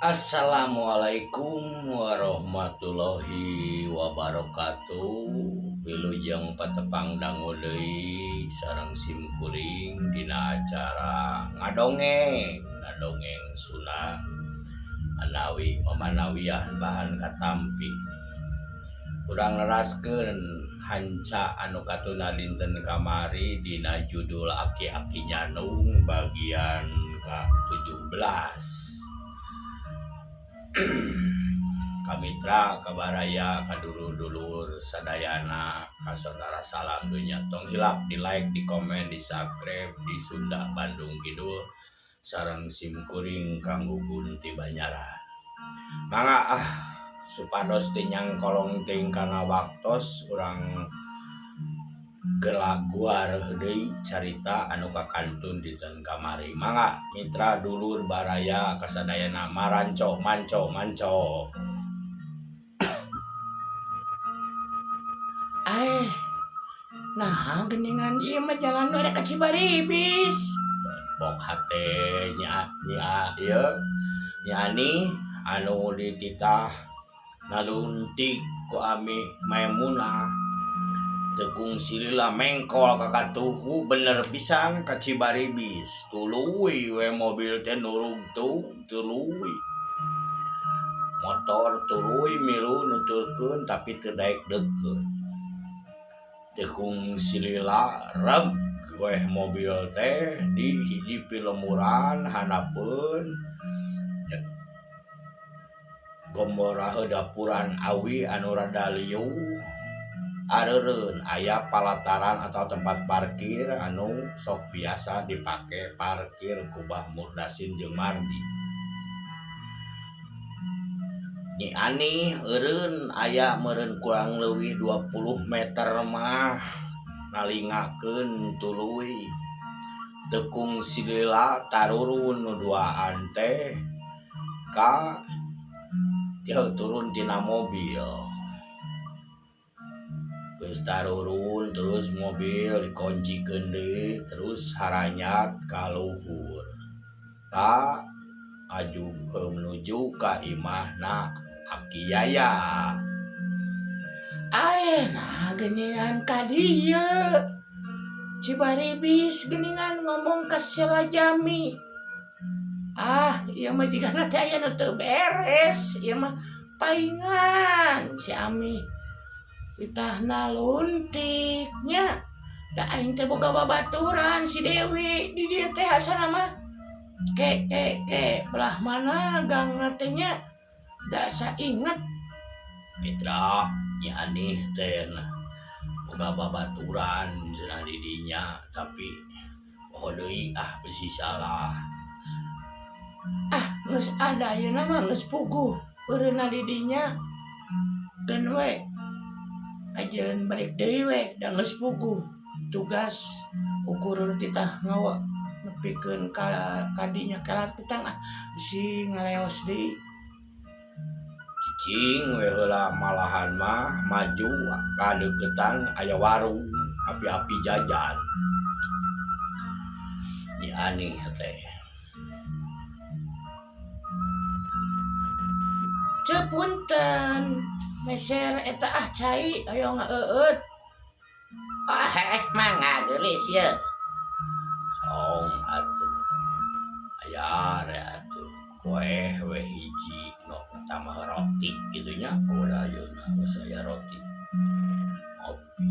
Assalamualaikum warahmatullahi wabarakatuh. Wilujeng patepang dangu deui sareng simkuring dina acara ngadongeng Sunda anawi mamanawian bahan katampi. Urang neraskeun hanca anu katuna dinten kamari dina judul Aki-Aki Nyanung bagian ke-17. Kamitra kabaraya kadulur-dulur sadayana kasodara salam dunya tong hilap di like, di komen, di subscribe di Sunda Bandung Kidul sareng simkuring kanggo Gunti Banyaran. Mangga supados tinyang kolong ting kana waktos urang gelaguar deui carita anu kakantun dinten kamari. Mangga mitra dulur baraya kasadayana maranco manco. Nah geningan ieu mah jalan we ka Cibaribis. Bok hate nya ieu nyani anu dititah naluntik ku Ami Maimunah Tegung silila mengkol kakatuhu bener pisan ka Cibaribis. Tuluy we mobil teh nurug tuluy. Motor tuluy milu nuturkeun tapi teu daek deukeut. Tegung silila reg we mobil teh di hiji pilemuran hanapeun gombora dapuran awi anu rada liu. Areureun aya palataran atau tempat parkir anu sok biasa dipake parkir ku Bah Murdasin jeung Mardi. Nyi Ani eureun aya meureun kurang leuwih 20 meter mah nalingakeun tuluy. Tekung silila tarurun nu duaan teh ka turun tina mobil. Terus tarurun terus mobil dikoncikeun deui terus haranyat ka luhur. Ta aju menuju ka imahna Aki Yaya. Ayeuna geningan ka dieu. Cibaribis geningan ngomong ka Silajami. Ieu mah jigana teh aya nu teu beres, ieu mah paingan si Ami. Ditahna luntiknya da aing teh boga babaturan si Dewi di dieu teh asana mah ke belah mana gangna teh nya da sainget. Mitra nya Ani teh boga babaturan cenah di dinya tapi poho deui bisi salah. Geus ada ayeuna mah geus puguh eureunna di dinya keun we ajeun balik deui we da geus puguh tugas ukur titah ngawa nepikeun ka dinya kalat titang bisi ngaleos deui. Cicing we heula malahan mah maju ka deuketan aya warung api-api jajan. Nyi Ani teh cepunten meser eta cai aya ngaeueut. Mangga geulis ye. Song atuh. Aya re atuh. Kue we hiji no tambah roti kitu nya udah ayeuna geus aya roti. Kopi.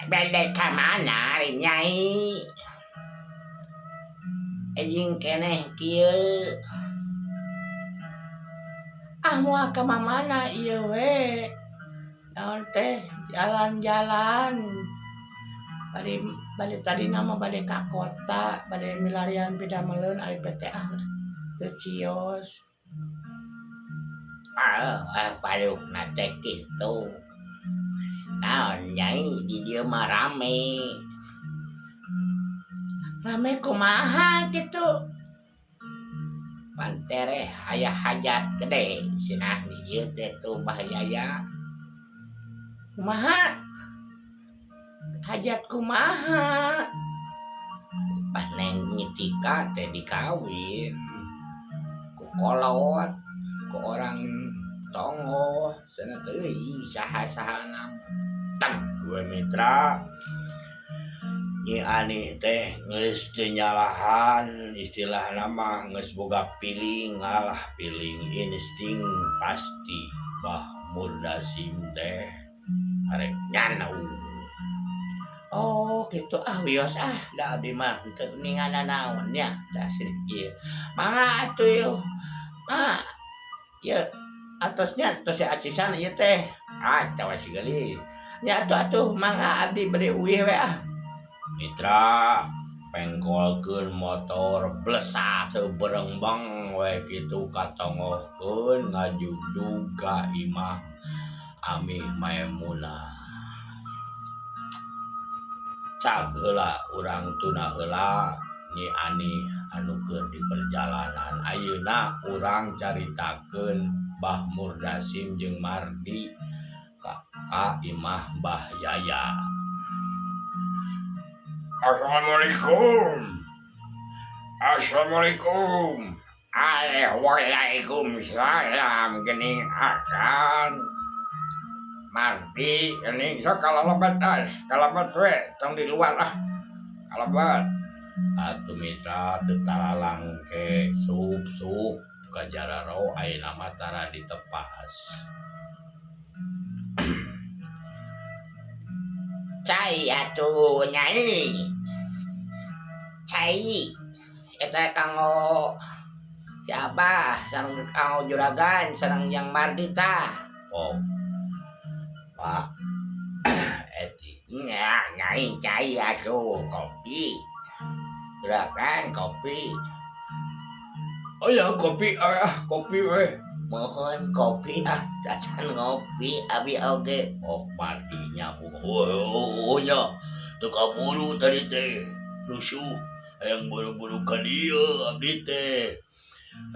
Balik ka mana ari Nyai? Ejing keneh kieu. Moal ka mamana ieu we. Naon teh jalan-jalan. Bade tadi nama bade ka kota, bade milarian pidameleun ari PT teu cios. Padukna teh kitu. Naon Nyai di dieu mah rame. Rame kumaha kitu? Pantere aya hajat gede cenah di dieu teh tuh bahaya. Kumaha? Hajat kumaha? Paneng Nyitika teh dikawin ku kolot ke orang tongo sana teuing saha-sahana tang gue mitra Nyi Ani teh geus teu nyalahan istilah nama geus boga piling ngalah piling insting pasti Bah Murdasim teh arek nyanau. Oh gitu wios da abdi mah teu ningan naon nya da ieu mangga atuh yo ya atosnya tos acisan ieu teh cawas gelis nya atuh mangga abdi bade uih we Mitra pengkolkeun motor blesat teu berengbang we kitu katongohkeun ngajujug ka imah Ami Maimunah. Cag heula urang tuna heula Nyi Ani anu keur di perjalanan ayeuna urang caritakeun Bah Murdasim jeung Mardi ka imah Mbah Yaya. Assalamualaikum. Waalaikumsalam geuning akan Mardi geuning sok kalalabat we tong di luar kalabat atuh mitra teu talalang ke sup kajararo ayeuna mah tara ditepas. Cai atuh nyai cai eta kanggo siapa sareng kanggo juragan sareng yang Mardi tah. Oh Pak eti nyai cai atuh kopi juragan kopi. Oh ya kopi kopi we mohon kopi cacan ngopi abi oge. Oh Mardi nyambung oh nya teu kaburu tadi teh rusuh hayang buru-buru ka dieu abdi teh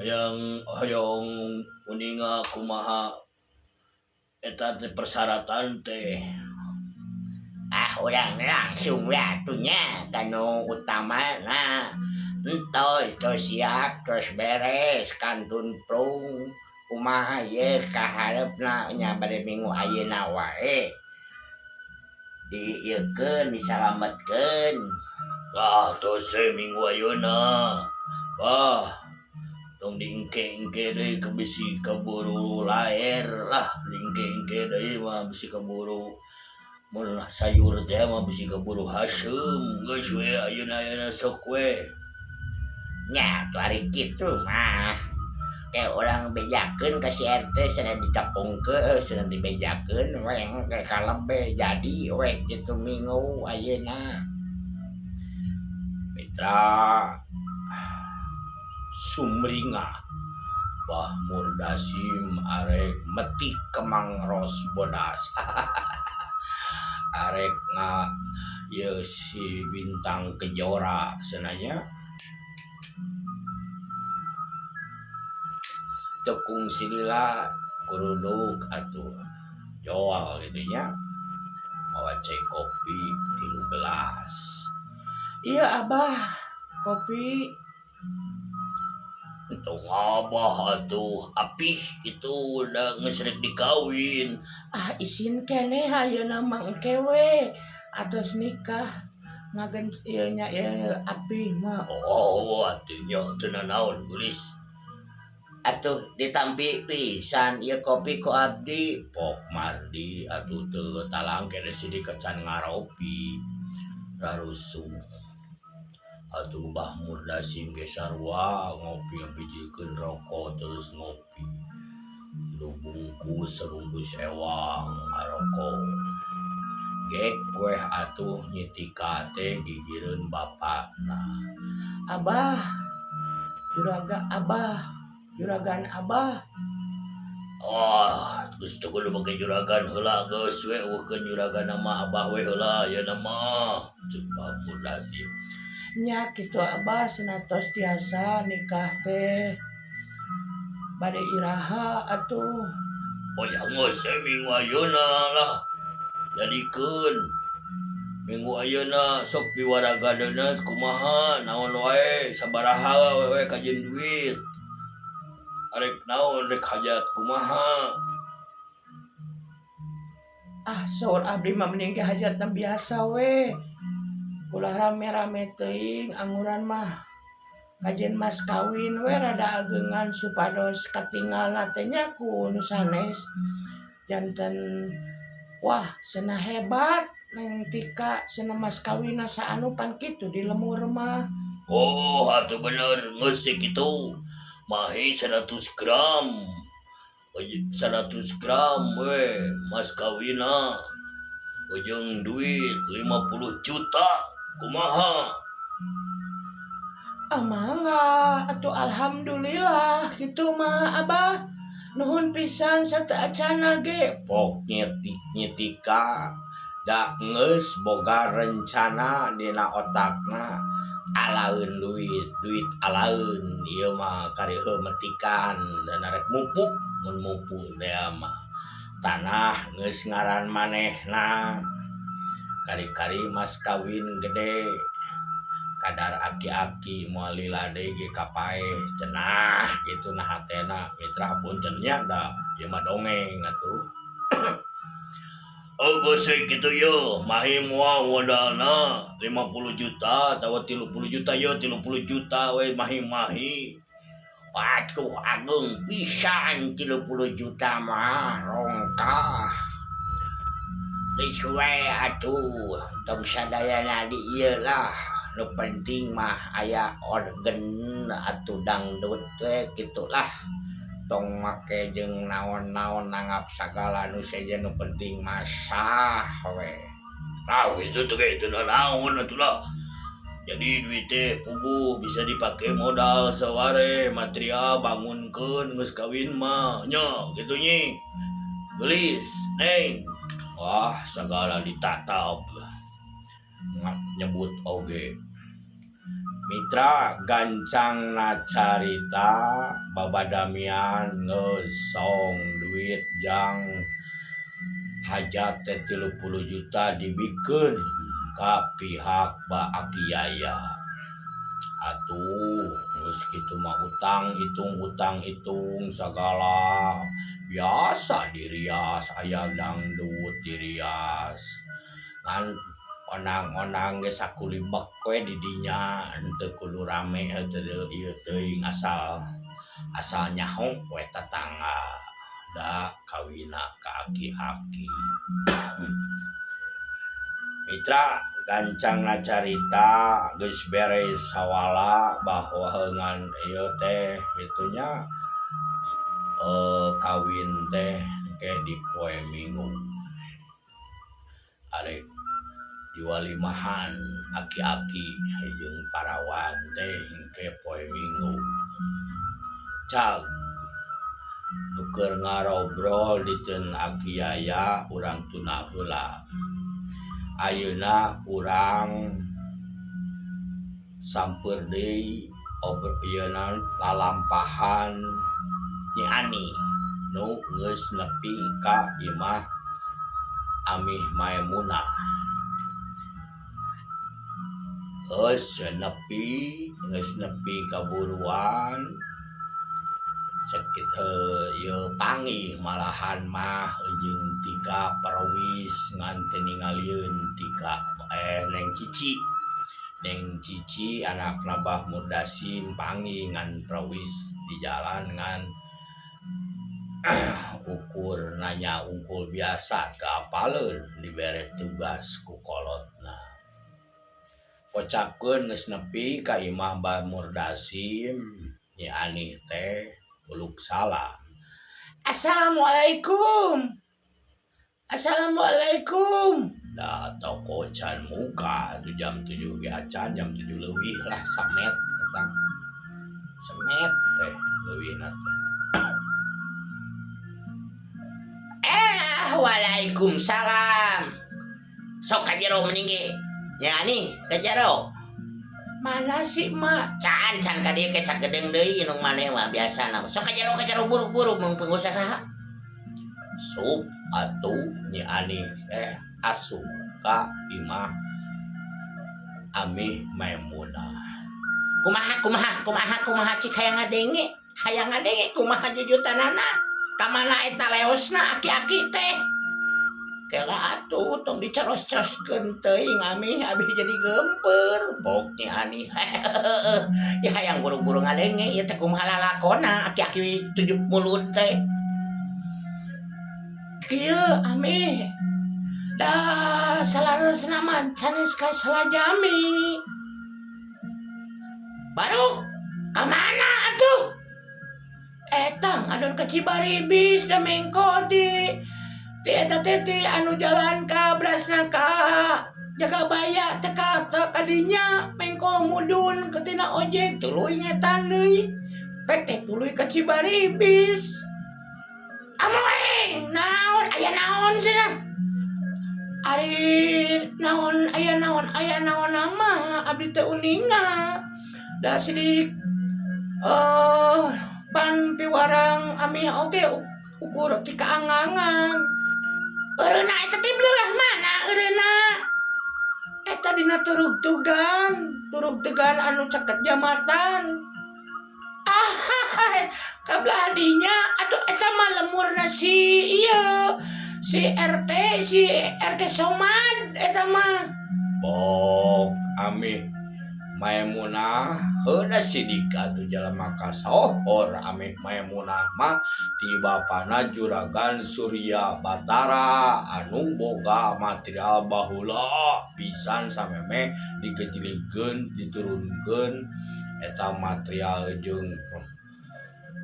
hayang uninga kumaha eta teh persyaratan teh. Urang langsung we atuh nya kanu utamana entos siap tos beres kantun prung kumaha ye kaharepna nya bade minggu ayeuna wae dieukeun disalametkeun. Tos minggu ayeuna bah tong diengke-engke deui ke bisi kaburu laer lah diengke-engke deui mah bisi kaburu mun sayur teh mah bisi kaburu haseum geus we ayeuna sok we nya tuh ari kitu mah kayak orang bejakeun ka si RT cenah dicapungkeun cenah dibejakeun we kayak kalebe jadi we kitu minggu ayeuna. Mitra sumringah Bah Murdasim arek metik kemang ros bodas arek ye si bintang kejora senanya tekung silila kuruduk atuh joal gitu nya mawa cai kopi 3 gelas. Iya abah kopi untung abah atuh apih gitu udah ngesrek dikawin isin keneh ayeuna mah engke we atos nikah ngagen ieu nya apih mah. Oh atuh nya teu naon gelis atuh ditampi pisan ieu kopi ku abdi. Pok Mardi atuh teu talang keneh sidik can ngaropi rarusuh atuh Bah Murdasim ge sarua ngopi ngabijikeun rokok terus ngopi 3 bungkus serunggus ewang ngarokok gek kueh atuh nyitika teh gigireun bapakna. Abah juragan abah. Geus teu kudu make juragan heula geus we eukeun juragan nama abah we heula ya nama ceuk Bah Murdasim. Nya kitu abah senatos tiasa nikah teh bade iraha atuh. Oh ya geus minggu ayeuna lah jadikeun minggu ayeuna sok piwaragadeuna kumaha naon wae sabaraha we kajeun duit. arek naon rek hajat kumaha. Saur abdi mah mending ge hajatna biasa we. Ulah rame-rame teuing anguran mah kajen mas kawin we rada ageungan supados katinggalna teh nya ku nu sanes janten wah cenah hebat Neng Tika cenah mas kawinna saanu pan kitu di lemur mah. Oh, atuh bener geus kitu. Mahi 100 gram. 100 gram we mas kawina. Ujung duit 50 juta. Kumaha? Mangga atuh alhamdulillah kitu mah Abah. Nuhun pisan sataacana ge. Pok nyetika da geus boga rencana dina otakna alaeun duit alaeun ieu mah kareuheuh metikan dan arek mupuk mun mupuk teh mah tanah geus ngaran manehna kari-kari mas kawin gede kadar aki-aki moal lila deui ge kapae cenah kitu nah hatena mitra punten nya da ieu mah dongeng atuh. Oh gosek gitu yo, mahi mua modalna 50 juta, tawa 30 juta yo, 30 juta we mahi. Waduh agung pisan 30 juta mah rongkah. Geus we atuh tong sadayana di ieu lah. Nu penting mah aya organ atuh dangdut we kitu lah. Tong make jeung naon-naon nanggap sagala nu sejen nu penting mah sah we. Nah gitu tuh kayak itu naon atuh lah. Jadi duit teh puguh bisa dipake modal saware material bangunkeun geus kawin mah nya gitu nyi. Gelis neng. Wah segala ditatap. Nyebut oge. Mitra gancang na carita babadamian ngesong duit jang hajat 30 juta dibikeun ka pihak Ba Akiyaya. Atuh geus kitu mah utang hitung segala biasa dirias aya dangdut dirias ngan onang-onang ge sakulibek we di dinya henteu kudu rame henteu ieu teuing asal nyaho we tetangga da kawina ka aki-aki. Mitra gancangna carita geus beres sawala bahwa heungan ieu teh itunya kawin teh ke di poe Minggu. Arek diwalimahan aki-aki jeung parawan teh ke poe Minggu. Cag nuker ngarobrol diteun Akiyaya urang tuna heula. Ayeuna urang samper deui obieuna lalampahan Nyi Ani nu geus nepi ka imah Amih Maemunah. Geus nepi kaburuan sakit ieu panggih malahan mah jeung Tika perwis ngan teu ningalieun Tika Neng Cici anakna Bah Murdasim panggih ngan perwis di jalan ngan ukur nanya ungkul biasa keapaleun dibere tugas ku kolotna. Kocapkeun geus nepi ka imah Bah Murdasim Nyi Ani teh uluk salam. Assalamualaikum. Da toko can muka tu jam 7 ge acan jam 7 leuwih lah samet eta. Semet teh leuwihna teh. Waalaikumsalam. Sok ka jero mending ge. Nya Ani ka jero. Mana sih mak? Can ka dieu ke sagedeng deui nu maneh mah biasana. Sok ka jero buru-buru mun pengusaha saha. Sup atuh Nyi Ani asup ka imah Amih Maemunah. Kumaha cik hayang ngadenge? hayang ngadenge kumaha jujutanana kamana eta leosna aki-aki teh kela atuh tong diceros-ceroskeun teuing ami abi jadi gemper poknya ani ya hayang buru-buru ngadenge ieu teh kumaha lalakonna aki-aki 7 mulut teh kieu ami da salaresna mah sanes ka salajami baru kamana atuh eta ngadon ke Cibaribis da mengko ti eta teh anu jalan ka Brasna ka Jagabaya teka kadinya mengko mudun ke tina ojek tuluy ngetan deui pek tuluy ka Cibaribis amoeng naon aya naon cenah ari naon aya naon mah abdi teh uninga da sidik pan piwarang ami oge ukur ti kaangangan eureuna eta teh belerah mana eureuna eta dina turug tugan anu caket jamatan kabelah dinya atuh eta mah lemurna si RT Somad eta mah Bok ami Maemunah heuna sidik atuh jalema kasohor ami Maemunah mah ti bapana Juragan Surya Batara anu boga material baheula pisan sameme digejlikeun diturunkeun eta material jeung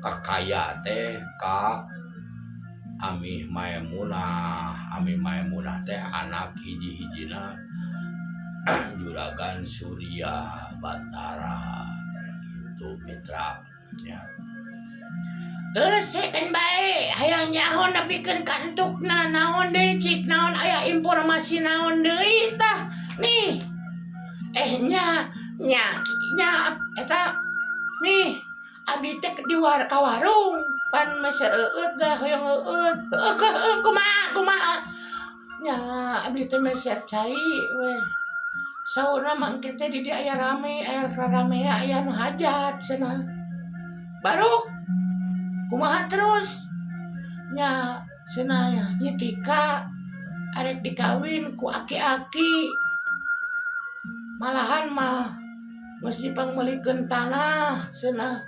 kakaya teh ka Ami Maemunah teh anak hiji-hijina Juragan Surya Batara itu mitra ya. Terus cekan bae hayang nyaho nepikeun kantukna naon deui cik naon aya informasi naon deui tah nih nya eta nih abdi teh di warung pan meser eut dah hoyong eut kumaha nya abdi teh meser cai we saurna mangke teh di aya rame aya nu hajat cenah baru kumaha terus nya cenah nyitika arek dikawin ku aki-aki malahan mah geus dipangmelikeun tanah cenah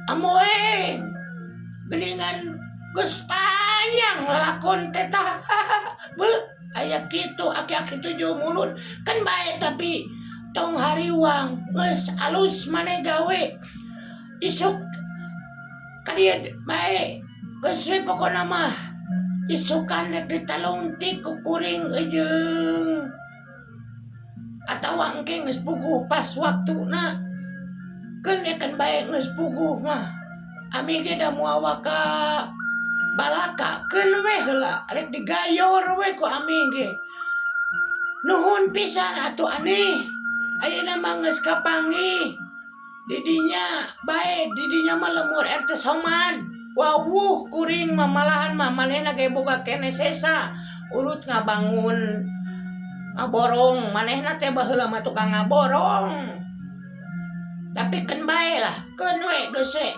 amoeng geningan geus panjang lakon teh tah aya kitu aki-aki 7 mulut kan bae tapi tong hariwang geus alus maneh gawe isuk kadieu bae geus we pokona mah isukan rek ditalungtik ku kuring ejeung atawa engke geus puguh pas waktuna keun kan bae geus puguh mah ami ge da moal ka balaka keun we heula rek digayor we ku ami ge nuhun pisan atuh aneh ayeuna mah geus kapanggih didinya bae didinya mah lemur RT Somad wawuh kuring mah malahan mah manehna ge boga kene sesa urut ngabangun ngaborong manehna teh baheula mah tukang ngaborong tapi keun bae lah keun we geus we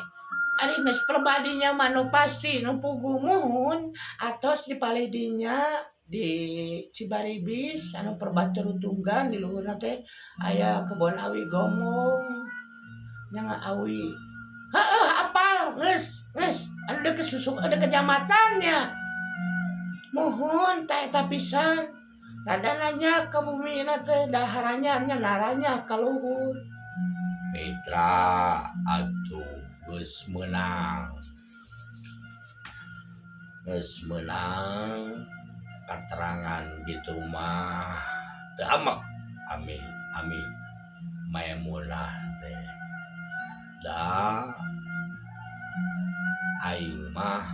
ari geus perbadinya mah nu pasti nu puguh muhun atos di paledinya di Cibaribis anu perbatur tunggan di luhurna teh aya kebon awi gomong nya awi apal geus anu deukeut susuk ada kecamatannya muhun teh eta pisan rada nanya ke bumi teh daharannya nya naranya ka luhur mitra atuh geus menang keterangan gitu mah teu amak ami Maemunah teh da aing mah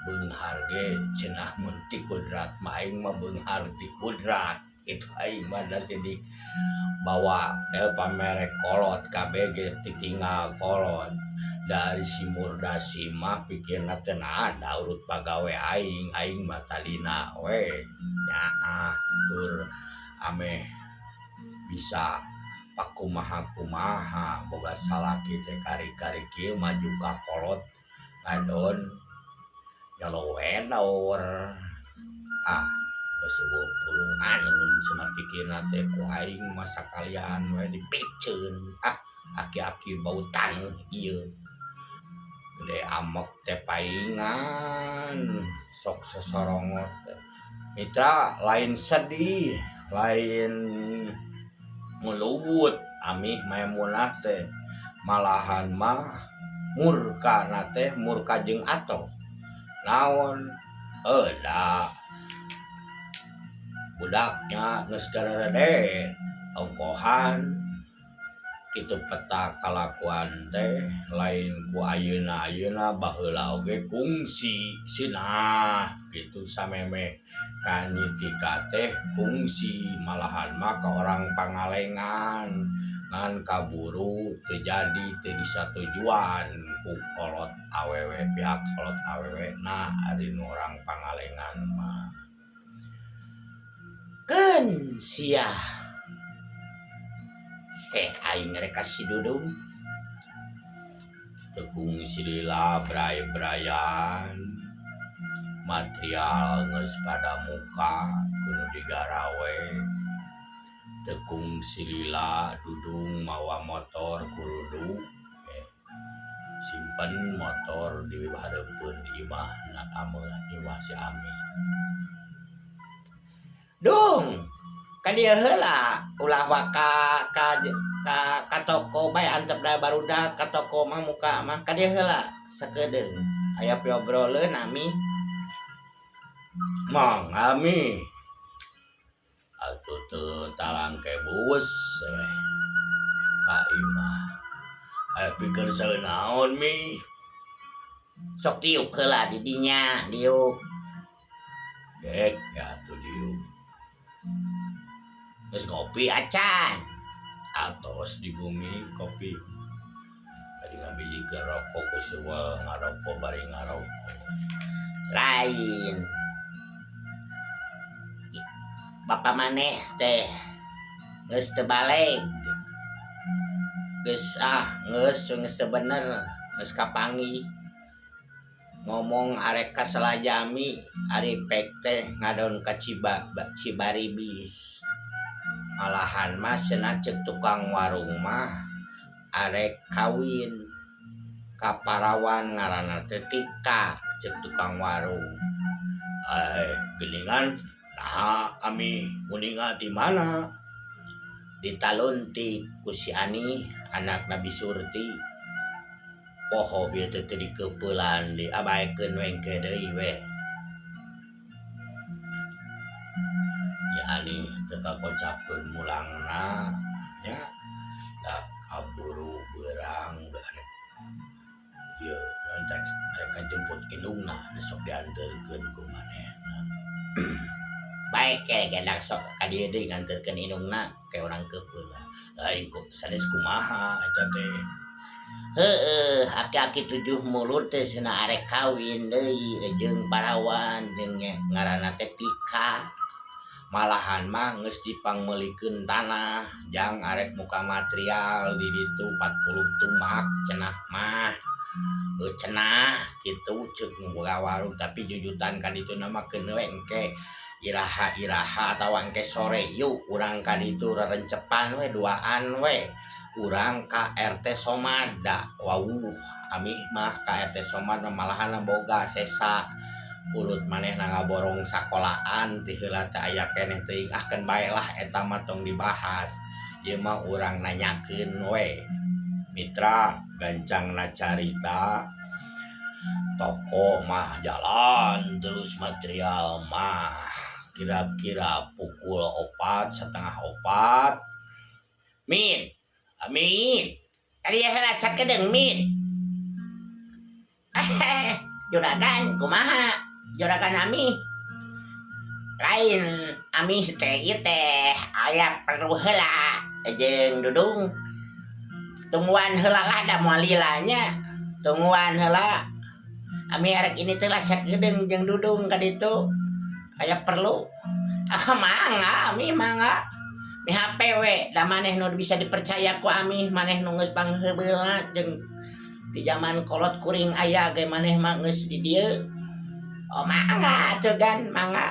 beunghar ge cenah mun ti kudrat mah aing mah beunghar ti kudrat itu aing mah da sidik bawa pamerek kolot kabeh ge tinggal kolot dari si Murdasi mah pikirna teh ada urut pagawe aing mah talina we nyaah tur ame bisa pakumaha boga salaki teh kari-kari kieu maju ka kolot ngadon nyalowen naur geus pulungan cenah pikirna teh ku aing masa kalian we dipiceun aki-aki bau taneuh ieu gede amok teh paingan sok sesorongot mitra lain sedih lain meluwut amih Maimunah teh malahan mah murka teh murka jeung ato naon da budaknya geus gararede ongkohan kitu peta kalakuan teh lain ku ayeuna baheula oge kungsi sinah gitu sameme kanyitika teh kungsi malahan mah ka orang Pangalengan ngan kaburu terjadi teu disatujuan ku kolot awewe pihak kolot awewe nah ari nu orang Pangalengan mah keun sia aing rek kasih dudung tekung silila bray-brayan material geus pada muka kudu digarawe tekung silila dudung mawa motor kudu simpen motor di hareupeun imah na imah si Ami dung ka dieu heula ulah waka ka toko bae antep da barudak ka toko mah muka mah ka dieu heula sakedeung aya piobroleun Ami mong Ami atuh teu talangke buus ka imah aya pikeun saeunaon Mi sok diuk heula di dinya diuk dek ya atuh diuk geus ngopi acan atos di bumi kopi tadi ngabijikeun rokok ku seueur ngarokok bari ngarokok lain Bapak maneh teh geus teu baleg geus teu bener geus kapanggih ngomong arek ka Salajami ari pek teh ngadon ka Cibaribis malahan mah cenah ceuk tukang warung mah arek kawin ka parawan ngaranna teh Tika ceuk tukang warung geuningan nah Ami kuninga di mana di Taluntik ku si Ani anak Nabi Surti poho bieu teh dikeupelan diabaekeun wengke deui we ya Ani teu kakocapkeun mulangna nya da kaburu beurang barek ieu nontek rek jemput indungna sok dianterkeun ku manehna baik gedak sok ka dieu deui nganterkeun indungna ke urang keupeula aing kok sanes kumaha eta teh heueuh aki-aki 7 mulut teh cenah arek kawin deui jeung parawan jeung ngaranna teh Tika malahan mah geus dipangmeulikeun tanah jang arek muka material di ditu 40 tumak cenah mah cenah kitu ceuk boga warung tapi jujutan ka ditu nama keun engke iraha-iraha atawa engke sore yuk urang ka ditu rerencepan we duaan we urang ka RT Somada wawuh Ami mah ka RT Somada malahan boga sesa urut manehna ngaborong sakolahan ti heula teh aya keneh teuing keun bae lah eta mah tong dibahas ieu mah urang nanyakeun we mitra gancangna carita toko mah jalan terus material mah kira-kira pukul 4:30 Min Amin tadi heula sakedeung Min juragan kumaha juragan Ami lain Ami teh ieu teh aya perlu heula jeung Dudung tungguan heula lah da moal lilanya tungguan heula Ami arek ini teh lah sakedeung jeung Dudung ka ditu aya perlu mangga Ami mangga PHP we da maneh nu bisa dipercaya ku Ami maneh nu geus pangheubeulna jeung di zaman kolot kuring aya ge maneh mah geus di dieu. Oh mangga atuh gan mangga.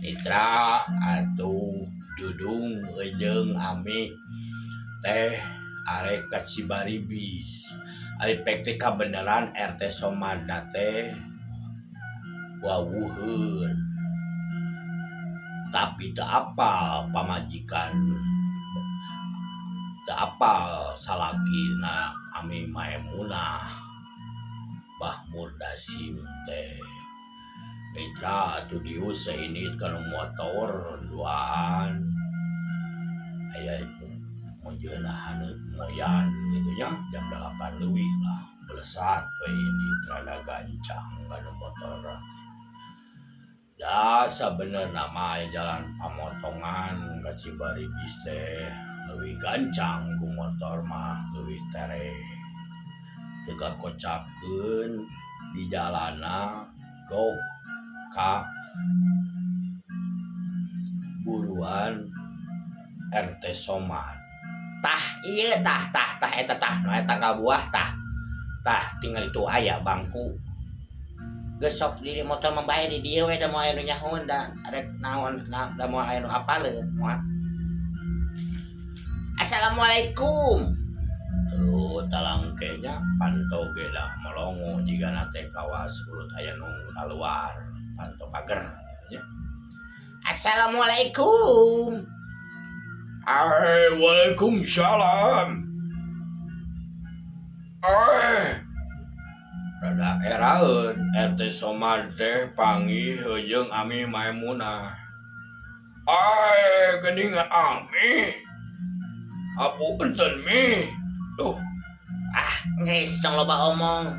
Mitra atuh Dudung jeung Ami teh arek ka Cibaribis. Ari pek teh kabeneran RT Somadna teh wawuheun. Tapi teu apal pamajikan, teu apal salakina Ami Maemunah Bah Murdasim teh. Mitra atuh dius sainit kana motor duaan aya mojeuna haneut moyan gitu nya jam 8 leuwih lah belesat we di rada gancang kana motor. Da sabenerna mah jalan pamotongan ka Cibaribis teh leuwih gancang ku motor mah leuwih tere. Teu kakocapkeun di jalana go ka buruan RT Somad. Tah ieu tah eta tah nu eta kabuah tah tinggal itu aya bangku geus sok di motor membayar di dieu we da moal anu nyahun da arek naon da moal anu apaleun moal. Assalamualaikum. Tuh talangkenya pantau ge da molongo jigana teh kawas urut aya nu kaluar pantau pager gitu nya. Assalamualaikum. Waalaikumsalam. Rada eraeun RT Somad teh panggih jeung Ami Maemunah. Geuning Ami. Hapunten Mi. Duh, Geus tong loba omong.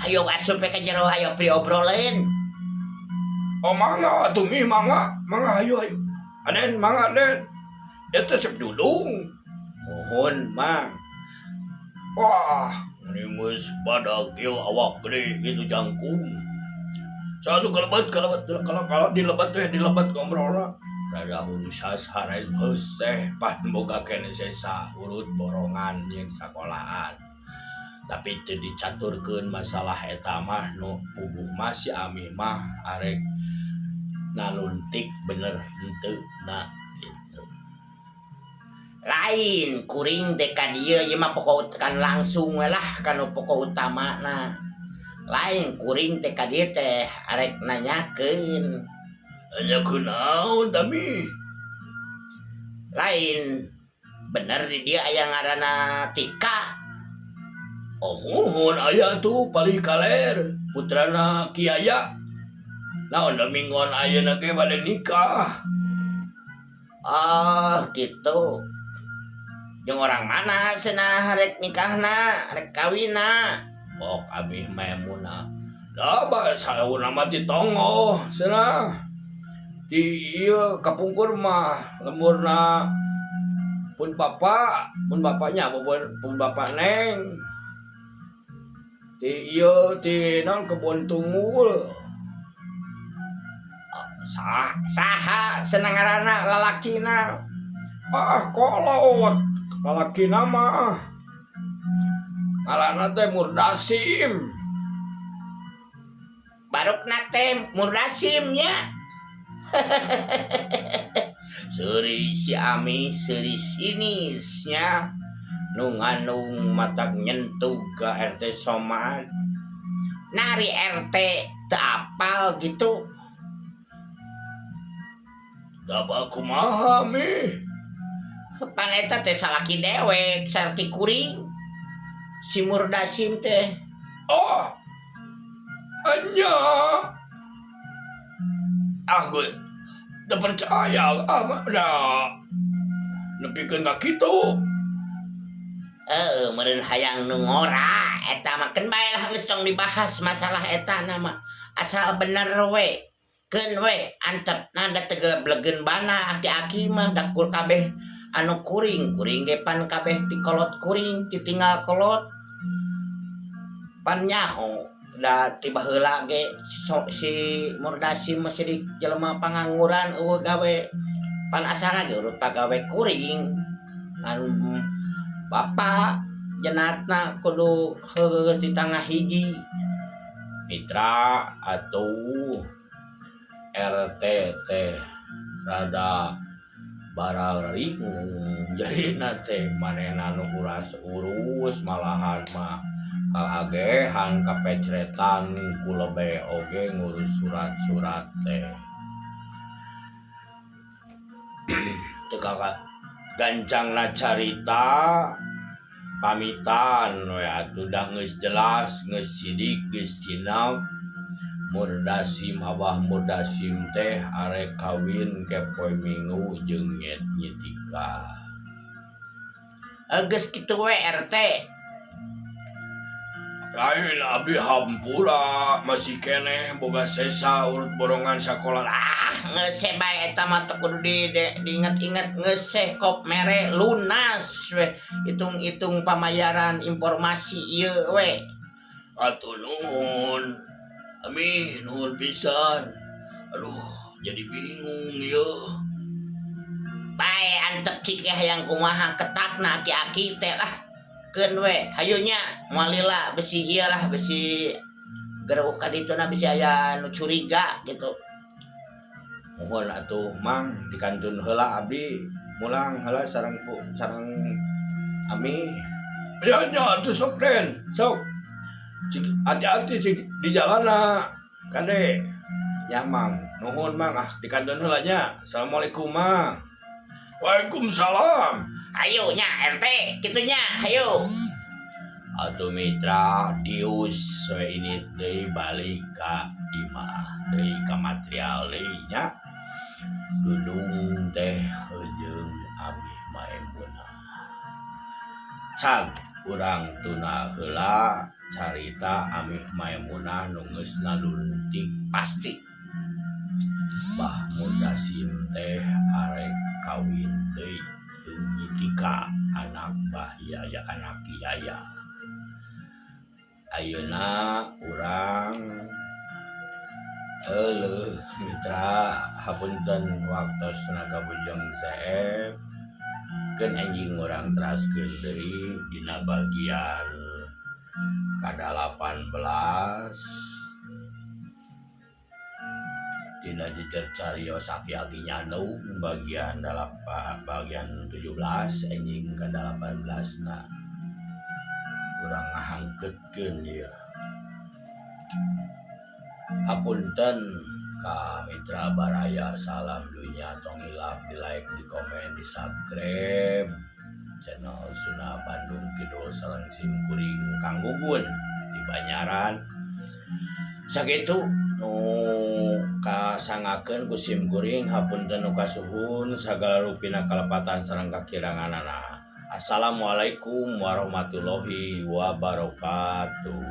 Hayo asup ka jero hayo priobroleun. oh mangga atuh Mi, mangga hayu. Aden mangga Den. Eta cep Dudung. Mohon Mang. Wah, ini geus badag ieu awak gede gitu jangkung. Satu kelebat kalau dilebat teh dilebat ngobrolna. Rada urusas hares heus teh pan boga kene sesa urut borongan yang sakolahan. Tapi teu dicaturkeun masalah eta mah nu puguh mah si Ami mah arek naluntik bener henteu na gitu. Lain kuring teh ka dieu ieu mah pokok kan langsung we lah kanu pokok utamana. Lain kuring teh ka dieu teh arek nanyakeun. Nanyakeun naon tami? Lain bener di dia aya ngaranna Tika. Oh muhun aya tuh paling kaler putrana Kiaya. Naon da minggon ayeuna ge bade nikah. Oh gitu. Jeung orang mana cenah rek nikahna, rek kawinna? Pok Ami Maemunah. Da ba saeuna mah ti tongo cenah. Ti ieu kapungkur mah lemurna pun bapaknya pun bapak Neng. Ti ieu ti naon kebun tunggul. Saha senang ngaranna lalakina? Kolot lalakina mah ngaranna teh Murdasim. Barukna teh Murdasimnya. Seuri si Ami seuri sinisnya nu ngandung matak nyentuh ka RT Somad. Nari RT teu apal gitu. Da ba kumaha Mi? Pan eta teh salaki dewek, salaki kuring. Si Murdasim teh. Oh, anya. Gue udah percaya udah nepikeun ka kitu. Meureun hayang nu ngora eta mah keun bae lah geus tong dibahas masalah eta nama. Asal bener we. Keun we antep nanda tegeblegeun bana aki-aki mah dakur kabeh anu kuring ge pan kabeh ti kolot kuring ditinggal kolot. Pan nyaho da tiba heula ge si Murdasim masih di jelema pangangguran eueuh gawe pan asana ge urut pagawe kuring anu bapak jenatna kudu heueuh di tangah hiji mitra atuh RT teh rada barang ringung jadi nate manehna nu urus malahan mah kaagehan kapecretan kulebe oge ngurus surat-surat teh teka gancangna carita pamitan we atuh da geus jelas geus sidik geus cinau Murdasim Abah Murdasim teh arek kawin ke poe Minggu jeung nyetika. Geus kitu we RT. Lain abi hampura masih keneh boga sesa urut borongan sakola. Ngeuseh bae eta mah teu kudu diinget-inget ngeuseh kop mere lunas we. Hitung-hitung pamayaran informasi ieu we. Atuh nuhun. Amin, nuhun pisan. Aduh, jadi bingung ya. Bae antep cikeh yang kumaha ketakna aki-aki teh lah. Keun we, hayu nya moal lila besi ieu lah, besi gereuh ka dituna bisi aya nu curiga gitu. Mohon atuh Mang dikantun heula abdi mulang heula sareng Ami. Ya nya atuh sok Den, sok. Hati-hati di jalan kade Ya Mang, nuhun Mang dikantun heula nya. Assalamualaikum Mang. Waalaikumsalam. Hayu nya RT, kitu nya, hayu. Atuh mitra dius we ini deui balik ka imah, deui ka material deui nya. Dudung teh jeung Ami Maemunah. Cag urang tuna heula carita Ami Maemunah nu geus naluntik pasti. Bah Murdasim teh arek kawin deui jeung nyitika anak Bah Yaya anak Yaya. Ayeuna urang euleuh mitra hapunten waktos tenaga bujang saeb keun anjing urang teraskeun deui dina bagian ka-18 dina jejer carios aki-aki nyandung bagian 17 anjing ka-18 na urang ngahangkeutkeun ieu. Hapunten ka mitra baraya salam dunya tong hilap di like di komen di subscribe channel Suna Bandung Kidul sareng Sim Kuring Kang Gugun di Banyaran sakitu nu kasangakeun ku Sim Kuring hapunten nu kasuhun sagala rupina kalepatan sareng kakiranganana. Assalamualaikum warahmatullahi wabarakatuh.